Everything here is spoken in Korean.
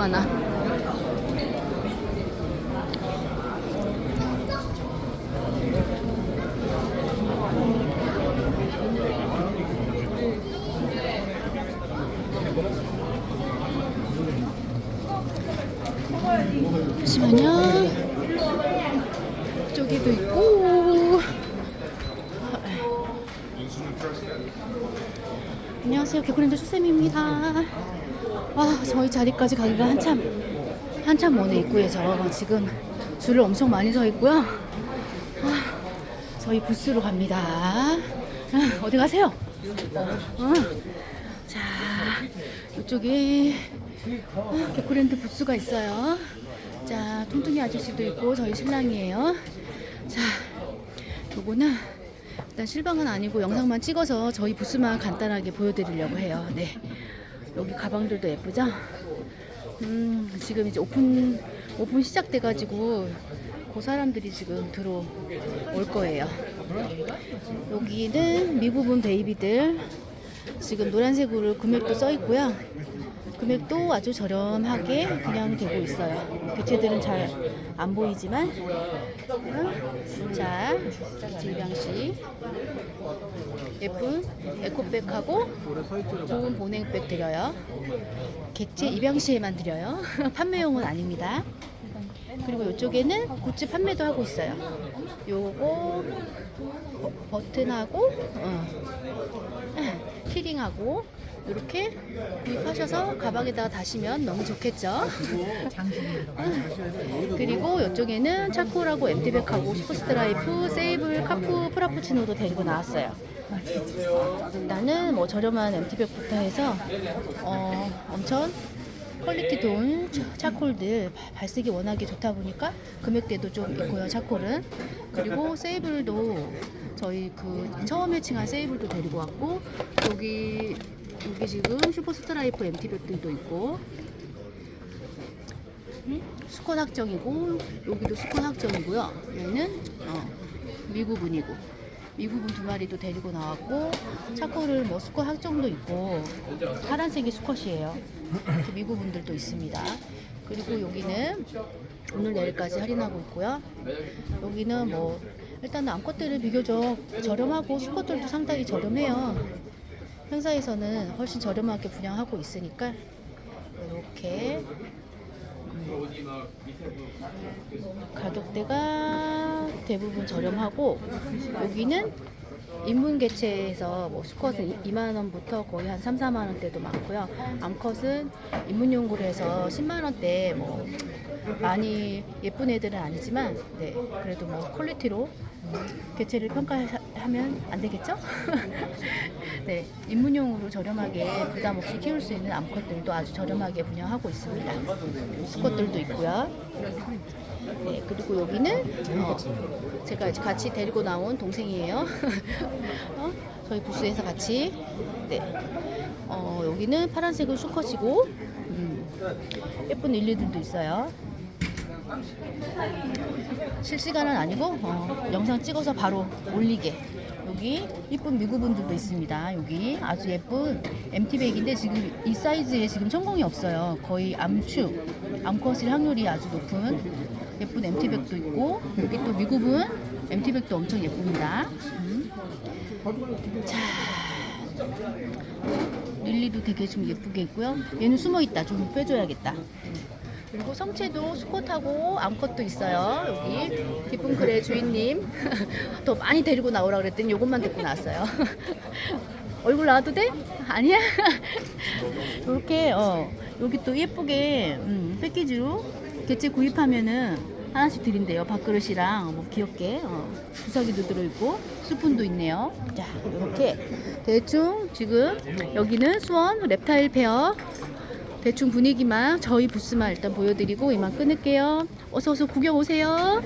많아. 잠시만요. 저기도 있고. 안녕하세요. 개코랜드 수쌤입니다. 아, 저희 자리까지 가기가 한참 먼에 입구에서 지금 줄을 엄청 많이 서 있고요. 아, 저희 부스로 갑니다. 어디 가세요? 자, 이쪽에 개코랜드 부스가 있어요. 자, 통통이 아저씨도 있고 저희 신랑이에요. 자, 요거는 일단 실방은 아니고 영상만 찍어서 저희 부스만 간단하게 보여드리려고 해요. 네, 여기 가방들도 예쁘죠? 지금 이제 오픈 시작돼가지고 그 사람들이 지금 들어올 거예요. 여기는 미부분 베이비들 지금 노란색으로 금액도 써 있고요. 금액도 아주 저렴하게 그냥 되고 있어요. 교체들은 잘 안 보이지만, 자, 교체 입양식 예쁜 에코백하고 좋은 보냉백 드려요. 객체 입양시에만 드려요. 판매용은 아닙니다. 그리고 이쪽에는 굿즈 판매도 하고 있어요. 요거 버튼하고 키링하고 이렇게 구입하셔서 가방에다가 다시면 너무 좋겠죠. 그리고 이쪽에는 차콜하고 엠티백하고 슈퍼스트라이프, 세이블, 카푸, 프라푸치노도 데리고 나왔어요. 일단은 뭐 저렴한 엠티백부터 해서 엄청 퀄리티 좋은 차콜들 발색이 워낙에 좋다 보니까 금액대도 좀 있고요. 차콜은 그리고 세이블도 저희 그 처음 해칭한 세이블도 데리고 왔고 여기 지금 슈퍼스트라이프 MT백들도 있고 수컷 확정이고 여기도 수컷 확정이고요. 얘는 미구분이고 미구분 2마리도 데리고 나왔고 차코를 뭐 수컷 확정도 있고 파란색이 수컷이에요. 이렇게 미구분들도 있습니다. 그리고 여기는 오늘 내일까지 할인하고 있고요. 여기는 뭐 일단 암컷들은 비교적 저렴하고 수컷들도 상당히 저렴해요. 행사에서는 훨씬 저렴하게 분양하고 있으니까 이렇게 가격대가 대부분 저렴하고 여기는 인문 개체에서 뭐 수컷은 2만원부터 거의 한 3, 4만원대도 많고요. 암컷은 입문용구로 해서 10만원대 뭐 많이 예쁜 애들은 아니지만 네, 그래도 뭐 퀄리티로 개체를 평가하면 안 되겠죠? 네, 입문용으로 저렴하게 부담 없이 키울 수 있는 암컷들도 아주 저렴하게 분양하고 있습니다. 수컷들도 있고요. 네, 그리고 여기는 제가 같이 데리고 나온 동생이에요. 저희 부스에서 같이. 네, 여기는 파란색은 수컷이고 예쁜 릴리들도 있어요. 실시간은 아니고 영상 찍어서 바로 올리게. 여기 이쁜 미구분들도 있습니다. 여기 아주 예쁜 MT백인데 지금 이 사이즈에 지금 천공이 없어요. 거의 암컷일 확률이 아주 높은 예쁜 MT백도 있고 여기 또 미구분 MT백도 엄청 예쁩니다. 자, 릴리도 되게 좀 예쁘게 있고요. 얘는 숨어있다. 좀 빼줘야겠다. 그리고 성체도 수컷하고 암컷도 있어요. 여기 기쁜 글의 주인님 더 많이 데리고 나오라 그랬더니 요것만 데리고 나왔어요. 얼굴 나와도 돼? 아니야? 이렇게 여기 또 예쁘게 패키지로 개체 구입하면은 하나씩 드린대요. 밥그릇이랑 뭐 귀엽게 주사기도 들어있고 스푼도 있네요. 자, 이렇게 대충 지금 여기는 수원 랩타일 페어 대충 분위기만 저희 부스만 일단 보여드리고 이만 끊을게요. 어서 구경 오세요.